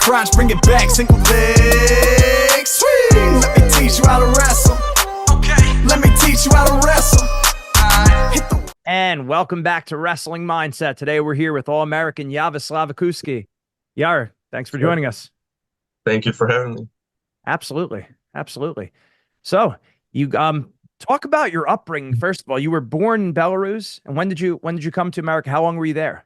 crunch, bring it back, single leg swing. Let me teach you how to wrestle. Okay, let me teach you how to wrestle. And welcome back to Wrestling Mindset. Today we're here with All-American Yara Slavikouski. Yara, thanks for joining us. Thank you for having me. Absolutely. Absolutely. So you talk about your upbringing. First of all, you were born in Belarus. And when did you come to America? How long were you there?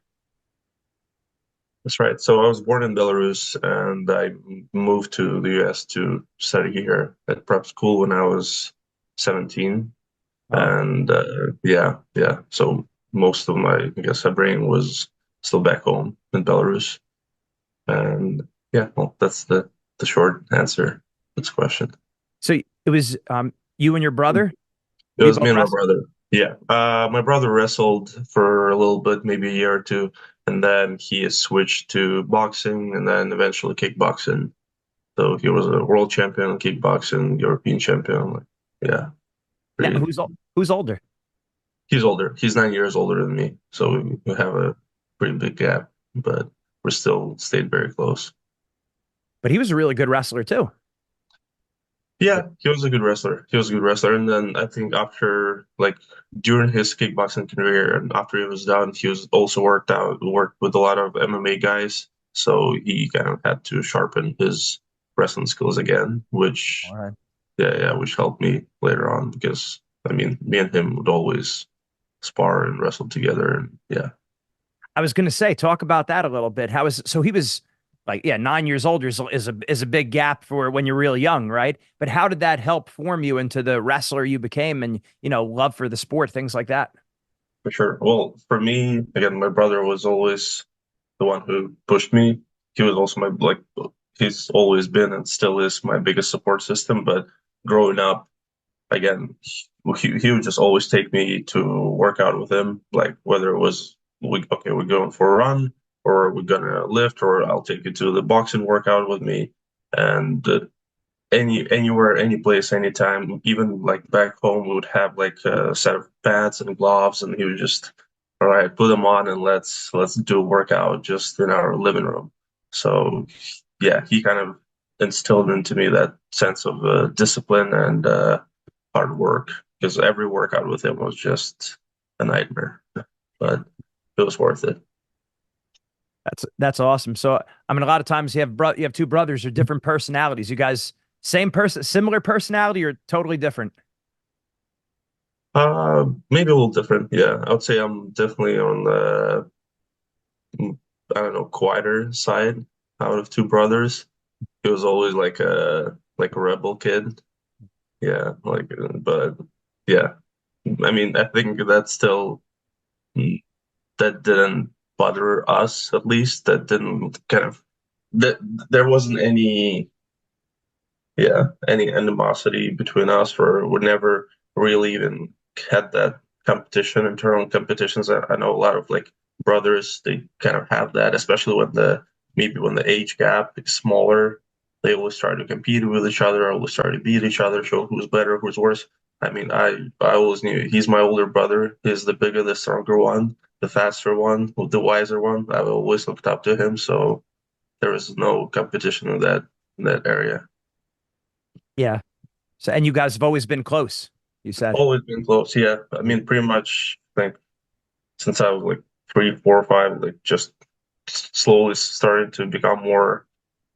That's right. So I was born in Belarus and I moved to the US to study here at prep school when I was 17. Oh. And yeah. So most of my, I guess, upbringing was still back home in Belarus. And yeah, well, that's the short answer to this question. So it was you and your brother? It was me and my wrestled? brother. Yeah. My brother wrestled for a little bit, maybe a year or two, and then he switched to boxing and then eventually kickboxing. So he was a world champion in kickboxing, European champion. Yeah. Now, who's older? He's older. He's 9 years older than me. So we have a pretty big gap, but we're still stayed very close. But he was a really good wrestler too. Yeah, he was a good wrestler. He was a good wrestler. And then I think after, like, during his kickboxing career and after he was done, he was also worked with a lot of MMA guys. So he kind of had to sharpen his wrestling skills again, which, All right. which helped me later on because, I mean, me and him would always spar and wrestle together. And yeah. I was going to say, talk about that a little bit. So he was like, 9 years older is a big gap for when you're really young, right? But how did that help form you into the wrestler you became and, love for the sport, things like that? For sure. Well, for me, again, my brother was always the one who pushed me. He was also he's always been and still is my biggest support system. But growing up, again, he would just always take me to work out with him, like whether it was, we're going for a run or we're gonna lift or I'll take you to the boxing workout with me. And anywhere, any place, anytime, even like back home, we would have like a set of pads and gloves, and he would just, all right, put them on and let's do a workout just in our living room. So yeah, he kind of instilled into me that sense of discipline and hard work because every workout with him was just a nightmare, but it was worth it. That's awesome. So, I mean, a lot of times you have two brothers or different personalities. You guys, same person, similar personality, or totally different? Maybe a little different. Yeah, I would say I'm definitely on the, I don't know, quieter side out of two brothers. He was always like a rebel kid. Yeah, but yeah, I mean, I think that's still, that didn't bother us, at least. That didn't kind of, that there wasn't any animosity between us, or we never really even had that competition, internal competitions. I know a lot of like brothers, they kind of have that, especially when the age gap is smaller. They always try to compete with each other, always try to beat each other, show who's better, who's worse. I mean, I always knew he's my older brother. He's the bigger, the stronger one, the faster one, the wiser one. I've always looked up to him, so there was no competition in that area. Yeah. So, and you guys have always been close, you said. Always been close, yeah. I mean, pretty much, I think since I was like 3, 4, 5, like just slowly starting to become more,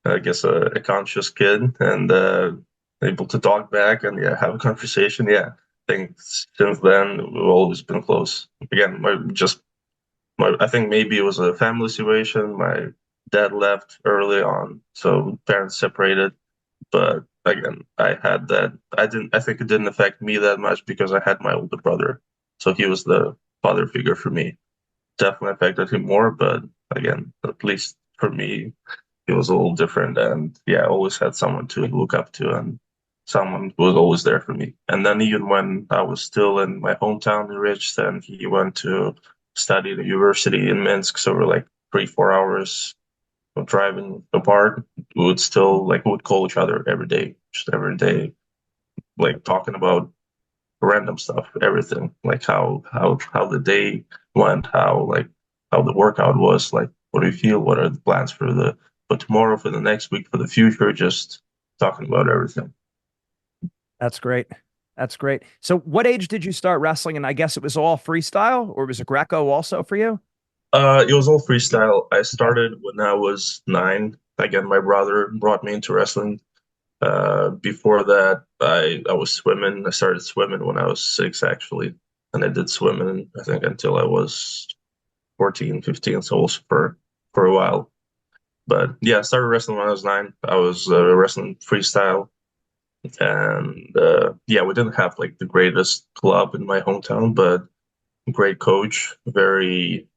I guess, a conscious kid and able to talk back and yeah, have a conversation. Yeah, I think since then we've always been close. Again, I think maybe it was a family situation. My dad left early on, so parents separated. But again, I had that. I think it didn't affect me that much because I had my older brother, so he was the father figure for me. Definitely affected him more, but again, at least for me, it was a little different. And yeah, I always had someone to look up to and someone who was always there for me. And then even when I was still in my hometown in Rich, then he went to study at the university in Minsk, so we're like 3, 4 hours of driving apart. We would still we would call each other every day, just every day, like talking about random stuff, everything, like how the day went, how the workout was, like what do you feel, what are the plans for for tomorrow, for the next week, for the future, just talking about everything. That's great. That's great. So what age did you start wrestling? And I guess it was all freestyle, or was it Greco also for you? It was all freestyle. I Okay. started when I was 9. Again, my brother brought me into wrestling. Before that, I was swimming. I started swimming when I was 6, actually, and I did swimming I think until I was 14, 15, so also for a while. But yeah, I started wrestling when I was 9. I was wrestling freestyle, and yeah, we didn't have like the greatest club in my hometown, but great coach, very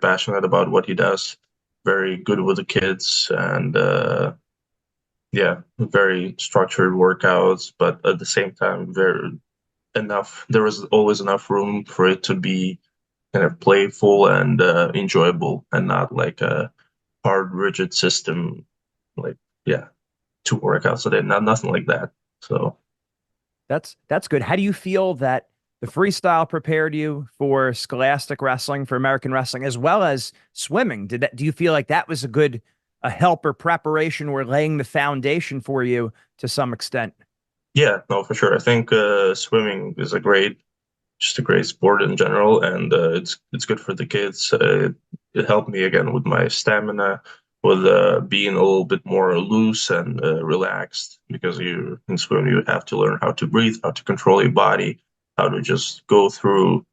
passionate about what he does, very good with the kids, and yeah, very structured workouts, but at the same time, very enough. There was always enough room for it to be kind of playful and enjoyable, and not like a hard, rigid system. Like, yeah, 2 workouts a day, not nothing like that. So That's good. How do you feel that the freestyle prepared you for scholastic wrestling, for American wrestling, as well as swimming? Do you feel like that was a help or preparation or laying the foundation for you to some extent? yeah, no, for sure. I think swimming is just a great sport in general, and it's good for the kids. It helped me again with my stamina, with being a little bit more loose and relaxed, because you in swim you have to learn how to breathe, how to control your body, how to just go through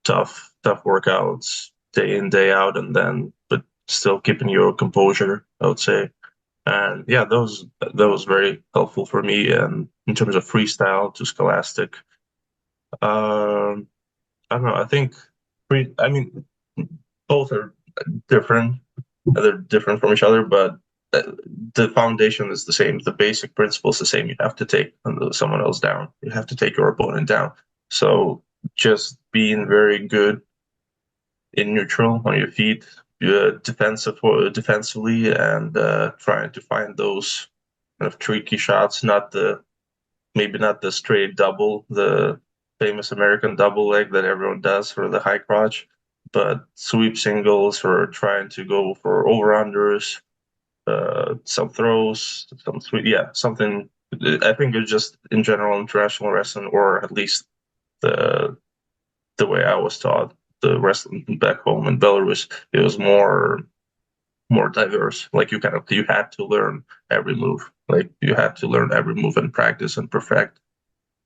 tough workouts day in day out, and then but still keeping your composure, I would say. And yeah, that was very helpful for me. And in terms of freestyle to scholastic, um, I don't know. I think I mean, both are different. They're different from each other, but the foundation is the same. The basic principle is the same. You have to take someone else down. You have to take your opponent down. So just being very good in neutral on your feet, defensively, and trying to find those kind of tricky shots. Maybe not the straight double, the famous American double leg that everyone does for the high crotch, but sweep singles or trying to go for over unders, some throws, some sweep, yeah, something. I think it's just in general international wrestling, or at least the the way I was taught the wrestling back home in Belarus, it was more diverse. Like you had to learn every move. Like you had to learn every move and practice and perfect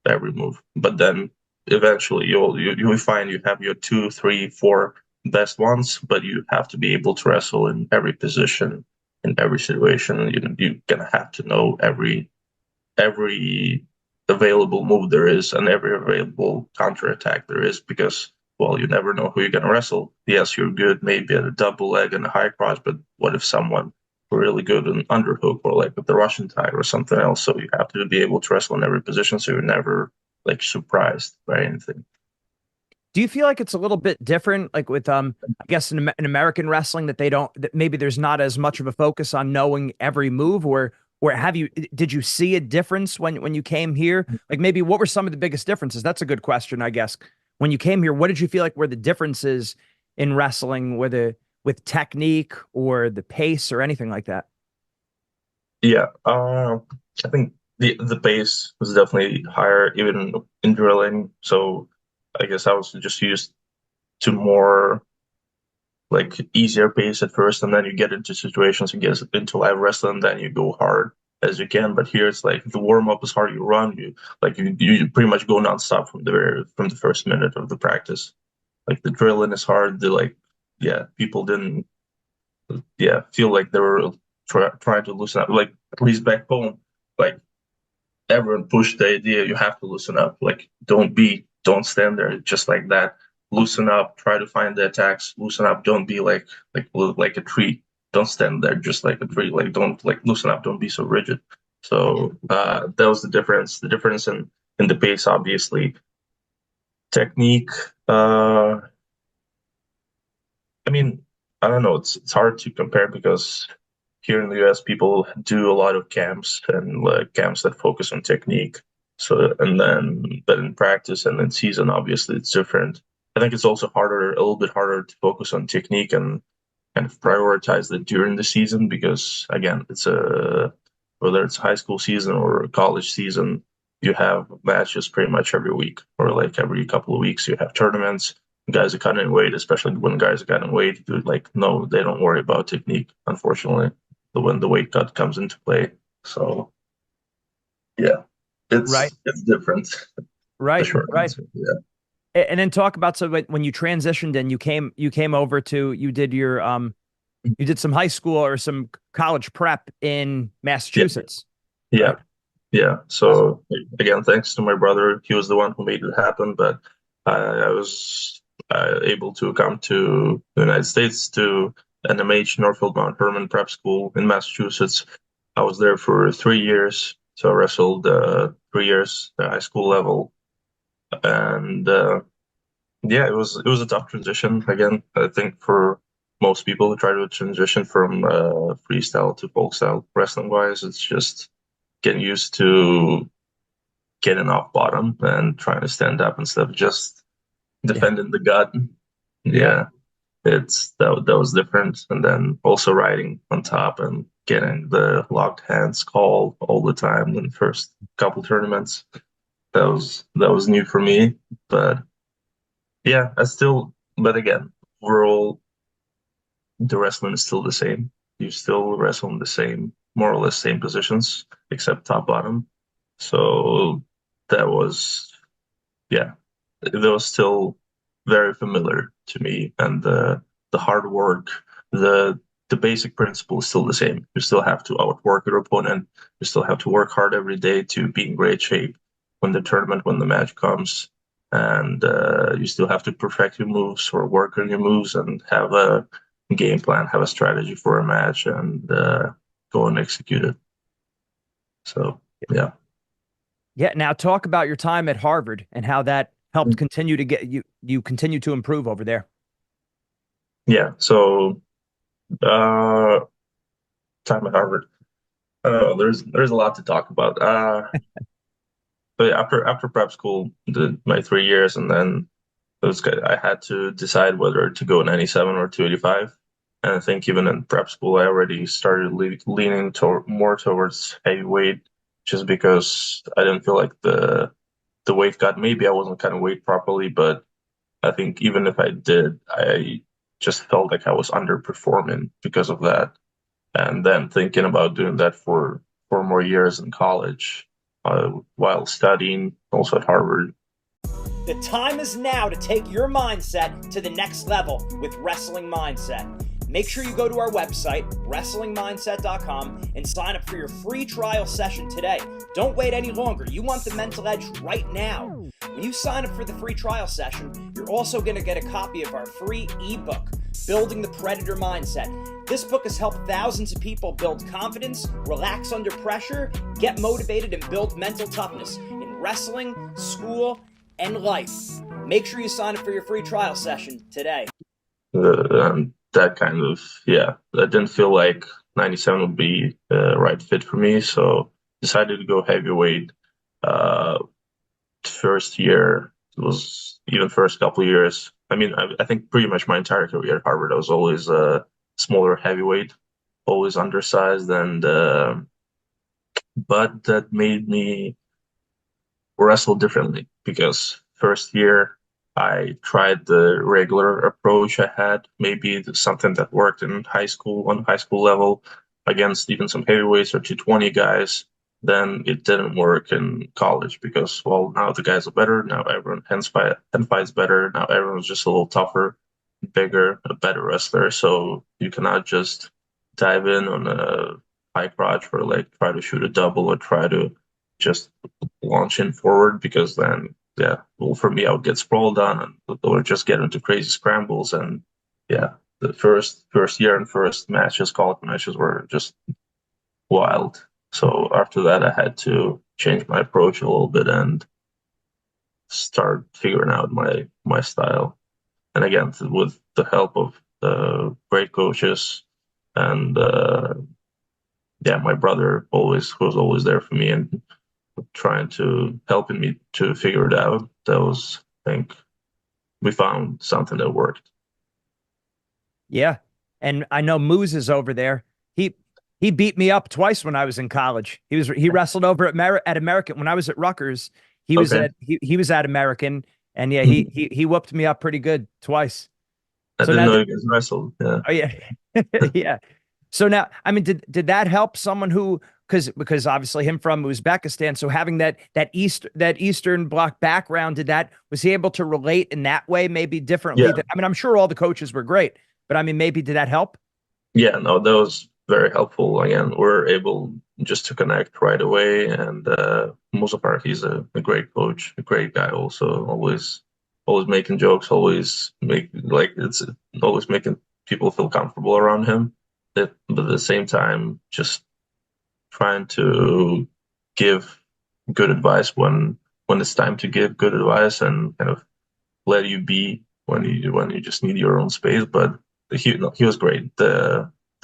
every move. But then eventually you'll find you have your 2, 3, 4 best ones, but you have to be able to wrestle in every position, in every situation. You're gonna have to know every available move there is and every available counterattack there is, because well, you never know who you're gonna wrestle. Yes, you're good maybe at a double leg and a high cross, but what if someone really good in underhook or like with the Russian tiger or something else? So you have to be able to wrestle in every position, so you're never like surprised by anything. Do you feel like it's a little bit different, like with I guess in American wrestling that they don't that maybe there's not as much of a focus on knowing every move, or did you see a difference when you came here? Like maybe what were some of the biggest differences? That's a good question, I guess. When you came here, what did you feel like were the differences in wrestling, whether with technique or the pace or anything like that? Yeah, I think the pace was definitely higher, even in drilling. So I guess I was just used to more like easier pace at first, and then you get into situations, you get into live wrestling, then you go hard as you can. But here it's like the warm up is hard, you run, you pretty much go nonstop from the first minute of the practice. Like the drilling is hard. Yeah, people didn't feel like they were trying to loosen up. Like at least back home, like everyone pushed the idea you have to loosen up. Like don't stand there just like that. Loosen up. Try to find the attacks. Loosen up. Don't be like a tree. Don't stand there just like a tree. Like don't like loosen up. Don't be so rigid. So that was the difference. The difference in the pace, obviously. Technique. I mean, I don't know. It's hard to compare because here in the US, people do a lot of camps and like camps that focus on technique. So but in practice and in season, obviously it's different. I think it's also a little bit harder to focus on technique and kind of prioritized it during the season because again, it's a whether it's high school season or college season, you have matches pretty much every week or like every couple of weeks. You have tournaments. Guys are cutting weight, especially when guys are cutting weight. Like no, they don't worry about technique. Unfortunately, when the weight cut comes into play. So yeah, Right. it's different. The Right. short Right. answer. Yeah. And then talk about, so when you transitioned and you came over to, you did your you did some high school or some college prep in Yeah. Massachusetts, Yeah. right? Yeah. So again, thanks to my brother, he was the one who made it happen. But I was able to come to the United States to NMH Northfield Mount Herman Prep School in Massachusetts. I was there for 3 years. So I wrestled 3 years at high school level, and yeah, it was a tough transition. Again, I think for most people who try to transition from freestyle to folk style wrestling wise, it's just getting used to getting off bottom and trying to stand up instead of just Yeah. defending the gut. Yeah. Yeah, that was different. And then also riding on top and getting the locked hands called all the time in the first couple tournaments. That was new for me. But yeah, but again, overall the wrestling is still the same. You still wrestle in the same, more or less same positions, except top bottom. So that was, yeah, that was still very familiar to me. And the hard work, the the basic principle is still the same. You still have to outwork your opponent. You still have to work hard every day to be in great shape when the match comes. And you still have to perfect your moves or work on your moves and have a game plan, have a strategy for a match, and go and execute it. So, yeah. Yeah. Now talk about your time at Harvard and how that helped continue to get you continue to improve over there. Yeah. So, uh, time at Harvard. There's a lot to talk about. But after prep school, my 3 years, and then I had to decide whether to go 97 or 285. And I think even in prep school, I already started leaning more towards heavyweight, just because I didn't feel like the weight cut. Maybe I wasn't cutting weight properly, but I think even if I did, I just felt like I was underperforming because of that. And then thinking about doing that for 4 more years in college, while studying also at Harvard. The time is now to take your mindset to the next level with Wrestling Mindset. Make sure you go to our website, wrestlingmindset.com, and sign up for your free trial session today. Don't wait any longer. You want the mental edge right now. When you sign up for the free trial session, you're also going to get a copy of our free ebook, Building the Predator Mindset. This book has helped thousands of people build confidence, relax under pressure, get motivated, and build mental toughness in wrestling, school, and life. Make sure you sign up for your free trial session today. That kind of, yeah, I didn't feel like 97 would be the right fit for me, so decided to go heavyweight. Uh, First year was even first couple of years. I mean, I think pretty much my entire career at Harvard, I was always a smaller heavyweight, always undersized, and but that made me wrestle differently because first year I tried the regular approach I had, maybe something that worked in high school on high school level against even some heavyweights or 220 guys. Then it didn't work in college because, well, now the guys are better. Now everyone hand fights better. Now everyone's just a little tougher, bigger, a better wrestler. So you cannot just dive in on a high crotch or like try to shoot a double or try to just launching forward because then, yeah, well, for me, I would get sprawled on or just get into crazy scrambles. And yeah, the first year and first matches, college matches, were just wild. So after that, I had to change my approach a little bit and start figuring out my style. And again, with the help of great coaches and yeah, my brother always was always there for me and trying to helping me to figure it out. That was, I think, we found something that worked. Yeah. and I know Moose is over there. He he beat me up twice when I was in college. He wrestled over at American when I was at Rutgers. Okay. He was at American, and yeah, Mhm. he whooped me up pretty good twice. I So didn't now, know you guys wrestled. Yeah. oh yeah, yeah. So now, I mean, did that help someone who because obviously him from Uzbekistan, so having that Eastern Bloc background, did that was he able to relate in that way, maybe differently? Yeah. That I mean, I'm sure all the coaches were great, but I mean, maybe did that help? Yeah. No, that was very helpful. Again, we're able just to connect right away. And Muzafar, he's a great coach, a great guy. Also, always making jokes, always make like it's always making people feel comfortable around him. But at the same time, just trying to give good advice when it's time to give good advice, and kind of let you be when you just need your own space. But he was great.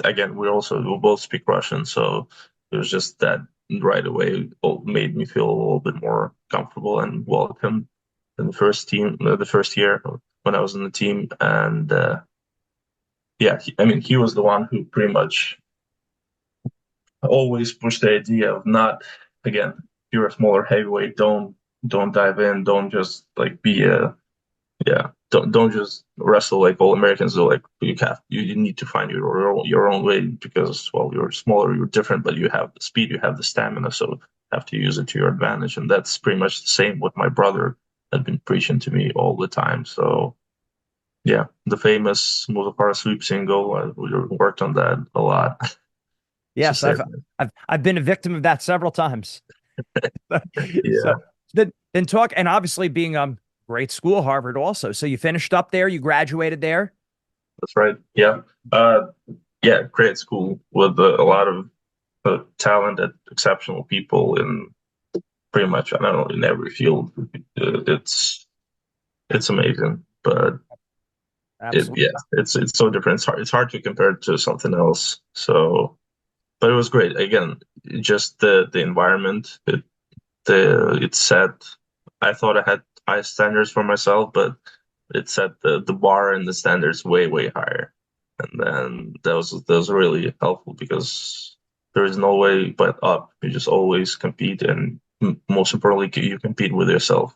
Again, we both speak Russian, so it was just that right away made me feel a little bit more comfortable and welcome in the first year when I was in the team. And yeah, I mean, he was the one who pretty much always pushed the idea of not, again, you're a smaller heavyweight, don't dive in, don't just like be a yeah, don't just wrestle like all Americans do. Like you need to find your own way, because well, you're smaller, you're different, but you have the speed, you have the stamina, so have to use it to your advantage. And that's pretty much the same what my brother had been preaching to me all the time. So yeah, the famous Muzafar sweep single, we worked on that a lot. She Yes, said, I've been a victim of that several times. So yeah, then talk and obviously being great school, Harvard also. So you finished up there, you graduated there. that's right. Yeah, uh, yeah, great school with a lot of talented, exceptional people in pretty much, I don't know, in every field. It's amazing, but Absolutely. it's so different. It's hard to compare it to something else. So, but it was great. Again, just the environment. It set. I thought I had high standards for myself, but it set the bar and the standards way higher. And then that was really helpful, because there is no way but up. You just always compete, and most importantly, you compete with yourself.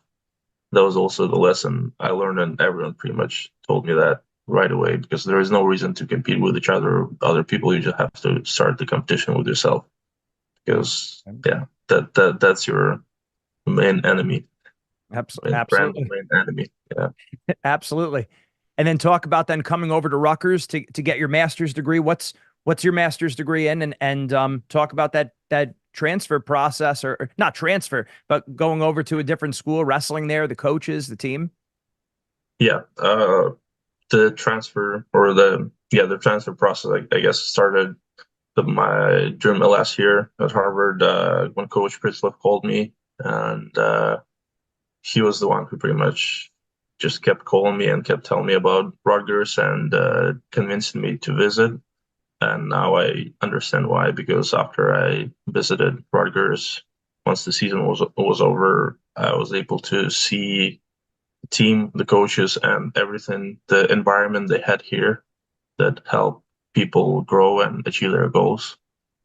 That was also the lesson I learned, and everyone pretty much told me that right away, because there is no reason to compete with each other or other people. You just have to start the competition with yourself, because yeah, that's your main enemy, main friend, Absolutely. main enemy. Yeah. Absolutely. And then talk about then coming over to Rutgers to get your master's degree. What's your master's degree in, and talk about that transfer process, or not transfer, but going over to a different school, wrestling there, the coaches, the team. Yeah, the transfer or the transfer process, I guess, started during my last year at Harvard, when Coach Pritzlaff called me, and he was the one who pretty much just kept calling me and kept telling me about Rutgers, and convincing me to visit. And now I understand why, because after I visited Rutgers, once the season was over, I was able to see the team, the coaches, and everything, the environment they had here that helped people grow and achieve their goals.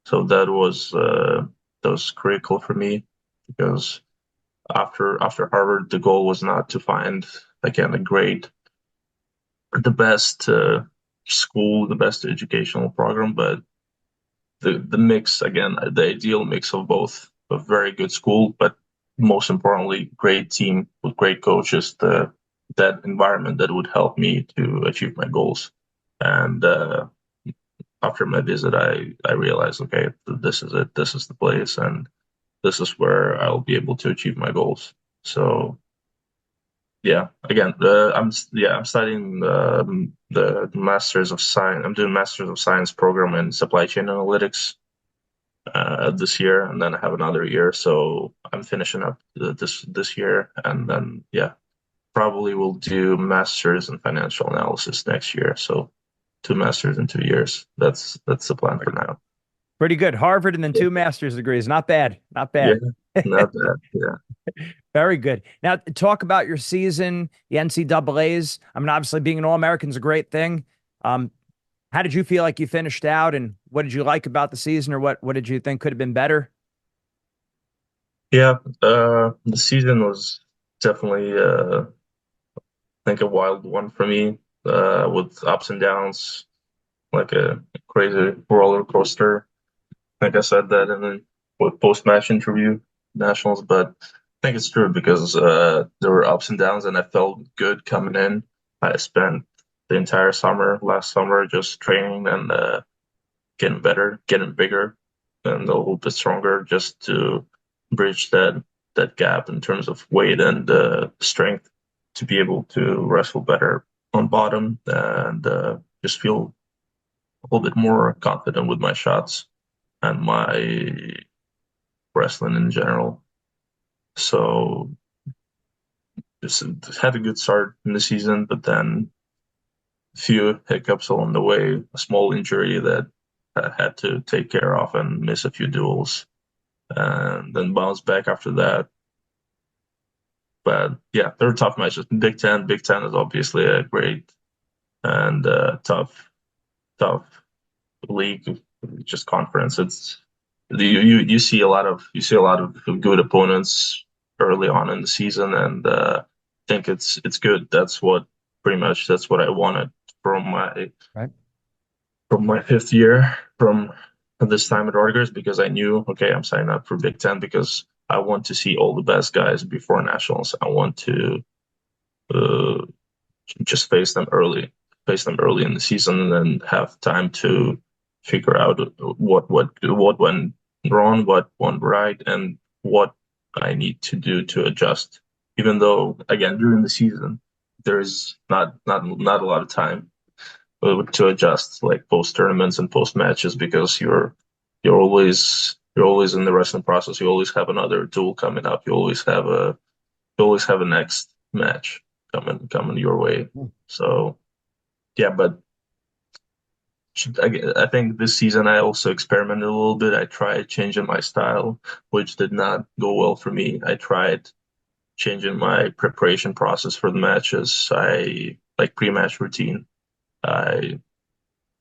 So that was critical for me, because after Harvard, the goal was not to find, again, the best school, the best educational program, but the mix, again, the ideal mix of both: a very good school, but most importantly, great team with great coaches, that environment that would help me to achieve my goals. And after my visit, I realized, okay, this is it, this is the place, and this is where I'll be able to achieve my goals. So yeah, again, I'm studying the Masters of Science. I'm doing Masters of Science program in Supply Chain Analytics this year, and then I have another year. So I'm finishing up this year, and then yeah, probably will do Masters in Financial Analysis next year. So 2 masters in 2 years. That's the plan for now. Pretty good. Harvard and then two master's degrees. Not bad. Not Yeah, bad. not bad. Yeah. Very good. Now, talk about your season, the NCAAs. I mean, obviously, being an All-American is a great thing. Um, How did you feel like you finished out, and what did you like about the season, or what did you think could have been better? Yeah, the season was definitely, I think, a wild one for me, with ups and downs, like a crazy roller coaster. Like I said that in the post-match interview, Nationals, but I think it's true because there were ups and downs, and I felt good coming in. I spent the entire summer, last summer, just training and getting better, getting bigger, and a little bit stronger, just to bridge that gap in terms of weight and strength to be able to wrestle better on bottom and just feel a little bit more confident with my shots and my wrestling in general. So just had a good start in the season, but then a few hiccups along the way, a small injury that I had to take care of and miss a few duels, and then bounce back after that. But yeah, they're tough matches. Big Ten, Big Ten is obviously a great and tough league, just conference. It's you see a lot of good opponents early on in the season, and think it's good. That's what pretty much that's what I wanted from my Right. fifth year from this time at Rutgers, because I knew, okay, I'm signing up for Big Ten because I want to see all the best guys before nationals. I want to uh, just face them early in the season, and then have time to figure out what went wrong, what went right, and what I need to do to adjust. Even though, again, during the season, there's not a lot of time to adjust, like post tournaments and post matches, because you're always in the wrestling process. You always have another duel coming up. You always have a next match coming your way. So yeah, but I think this season I also experimented a little bit. I tried changing my style, which did not go well for me. I tried changing my preparation process for the matches. I like pre-match routine. I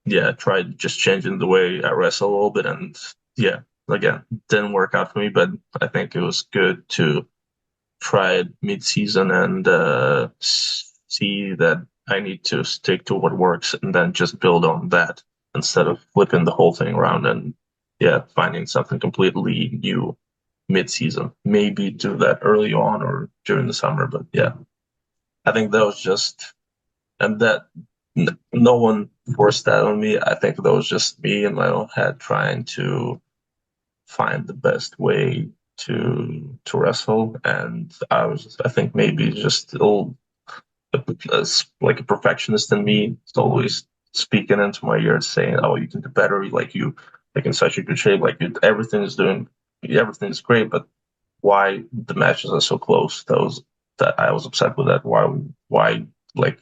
yeah, tried just changing the way I wrestle a little bit, and yeah, again, didn't work out for me. But I think it was good to try it mid-season and see that I need to stick to what works and then just build on that instead of flipping the whole thing around and yeah, finding something completely new mid-season. Maybe do that early on or during the summer, but yeah, I think that was just and that no one forced that on me. I think that was just me in my own head trying to find the best way to wrestle, and I think maybe just a little like a perfectionist in me. It's always speaking into my ear saying, "Oh, you can do better. You like in such a good shape. Like everything is great, but why the matches are so close?" That I was upset with that. Like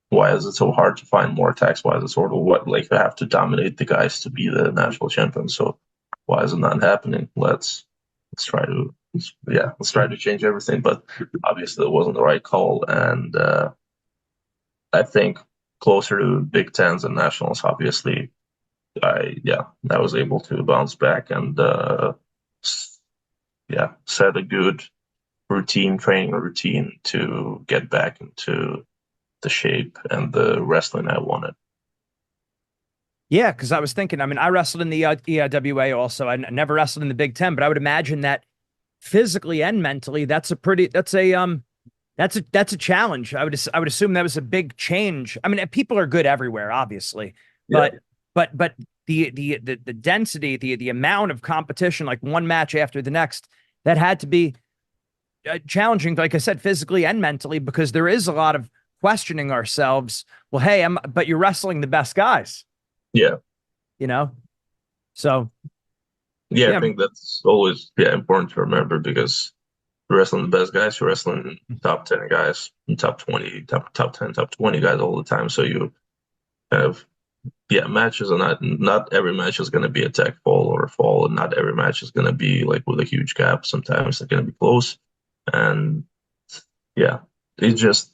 why is it so hard to find more attacks? Why is it sort of what like you have to dominate the guys to be the national champion? So why is it not happening? Let's try to let's try to change everything. But obviously, it wasn't the right call, and I think closer to Big Tens and nationals, obviously, I was able to bounce back and set a good training routine to get back into the shape and the wrestling I wanted. Yeah, because I was thinking, I mean, I wrestled in the EIWA also. Never wrestled in the Big Ten, but I would imagine that physically and mentally, that's a challenge. I would assume that was a big change. I mean, people are good everywhere, obviously, Yeah. but the density, the amount of competition, like one match after the next, that had to be challenging, like I said, physically and mentally, because there is a lot of questioning ourselves. Well, hey, but you're wrestling the best guys, Yeah. you know? So Yeah, I yeah, think that's always important to remember, because you're wrestling the best guys, you're wrestling top 10 guys, top 20, top 10, top 20 guys all the time. So you have matches are not every match is going to be a tech fall or a fall, and not every match is going to be like with a huge gap. Sometimes it's going to be close, and yeah, it's just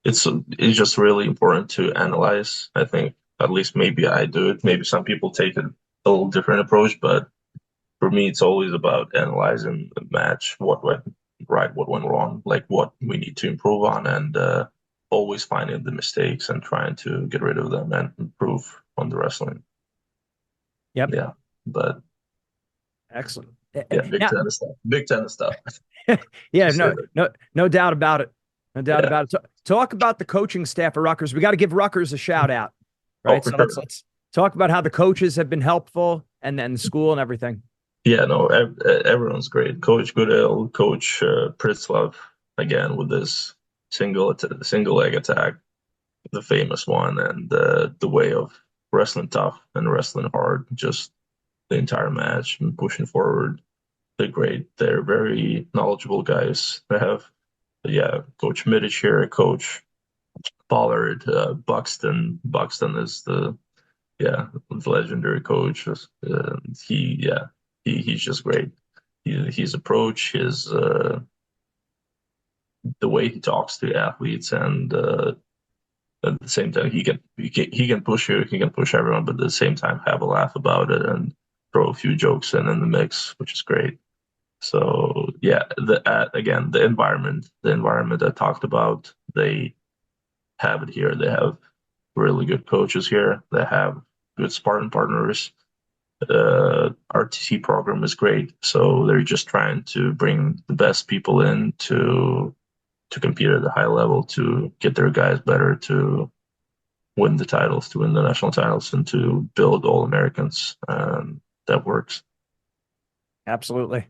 it's just really important to analyze, I think, At least maybe I do it. Maybe some people take a little different approach, but for me, it's always about analyzing the match, what went right, what went wrong, like what we need to improve on, and always finding the mistakes and trying to get rid of them and improve on the wrestling. Yep. Yeah, but Excellent. yeah, big Now, tennis stuff. Big tennis stuff. yeah, Just say that. no doubt about it. No doubt Yeah. about it. Talk about the coaching staff at Rutgers. We got to give Rutgers a shout out, Oh, right? for So sure. let's talk about how the coaches have been helpful and then school and everything. Yeah, no, everyone's great. Coach Goodell, Coach Pritzlav, again with this single leg attack, the famous one, and the way of wrestling tough and wrestling hard, just the entire match and pushing forward. They're great. They're very knowledgeable guys. They have, yeah, Coach Midic here, Coach Pollard, Buxton. Buxton is the legendary coach. He's just great. His approach, his the way he talks to athletes, and at the same time he can push you, he can push everyone, but at the same time have a laugh about it and throw a few jokes in the mix, which is great. So yeah, again, the environment I talked about, they have it here. They have really good coaches here. They have good sparring partners. RTC program is great. So they're just trying to bring the best people in to compete at a high level, to get their guys better, to win the titles, to win the national titles, and to build All-Americans. That works. Absolutely.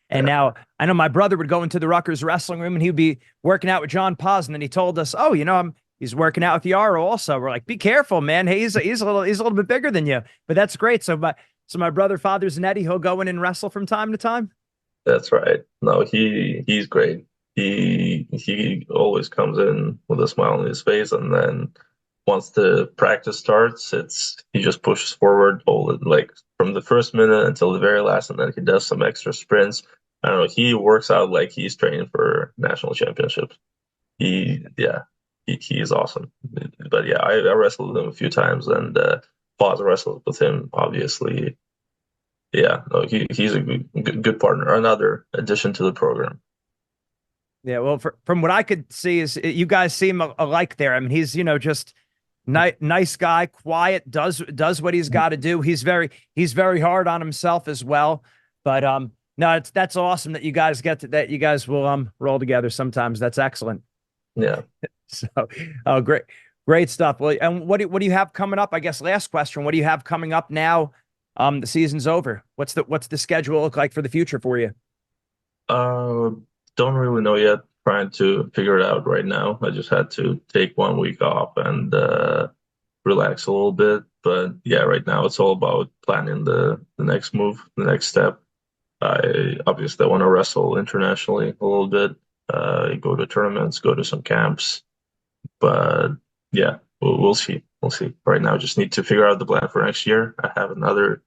And now I know my brother would go into the Rutgers wrestling room and he'd be working out with John Paz, and then he told us, "Oh, he's working out with Yara also." We're like, "Be careful, man. Hey, he's a little bit bigger than you." But that's great. So my brother, Father Zannetti, he'll go in and wrestle from time to time. That's right. No, he's great. He always comes in with a smile on his face, and then once the practice starts, he just pushes forward like from the first minute until the very last, and then he does some extra sprints. I don't know. He works out like he's training for national championships. He is awesome. But yeah, I wrestled with him a few times, and Paz wrestled with him, obviously. Yeah, no, he's a good partner, another addition to the program. Yeah, well, from what I could see is you guys seem alike there. I mean, he's just nice guy, quiet, does what he's got to do. He's very hard on himself as well. But no, that's awesome that you guys will roll together sometimes. That's excellent. Yeah. So, oh, great stuff. Well, and what do you have coming up? I guess last question. What do you have coming up now? The season's over. What's the schedule look like for the future for you? Don't really know yet. Trying to figure it out right now. I just had to take 1 week off and relax a little bit. But yeah, right now it's all about planning the next move, the next step. I obviously want to wrestle internationally a little bit. Go to tournaments, go to some camps. But yeah, we'll see. We'll see. Right now, just need to figure out the plan for next year. I have another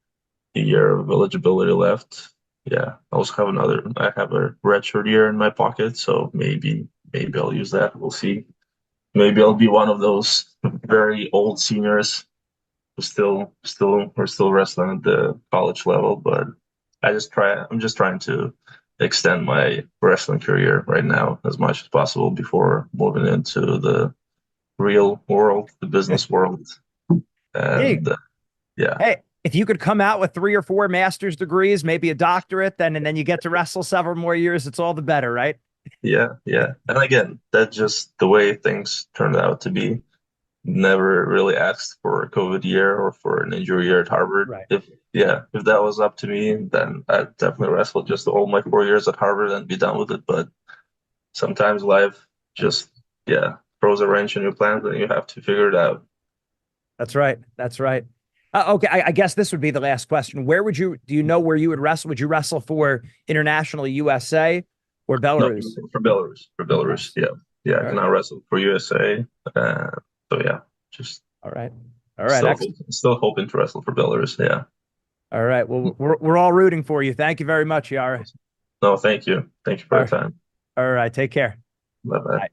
year of eligibility left. Yeah, I have a redshirt year in my pocket, so maybe I'll use that. We'll see. Maybe I'll be one of those very old seniors who we're still wrestling at the college level, but I'm just trying to extend my wrestling career right now as much as possible before moving into the real world, the business world. And yeah. Hey, if you could come out with 3 or 4 master's degrees, maybe a doctorate, and then you get to wrestle several more years, it's all the better, right? Yeah. And again, that's just the way things turned out to be. Never really asked for a COVID year or for an injury year at Harvard. Right. If that was up to me, then I'd definitely wrestle just all my 4 years at Harvard and be done with it. But sometimes life just throws a wrench in your plans and you have to figure it out. That's right. Okay, I guess this would be the last question. Do you know where you would wrestle? Would you wrestle for internationally USA or Belarus? No, for Belarus. For Belarus, yeah. I cannot wrestle for USA. So yeah, just all right. Still hoping to wrestle for Belarus. Yeah. All right. Well, we're all rooting for you. Thank you very much, Yara. No, thank you. Thank you for your time. All right. Take care. Bye bye.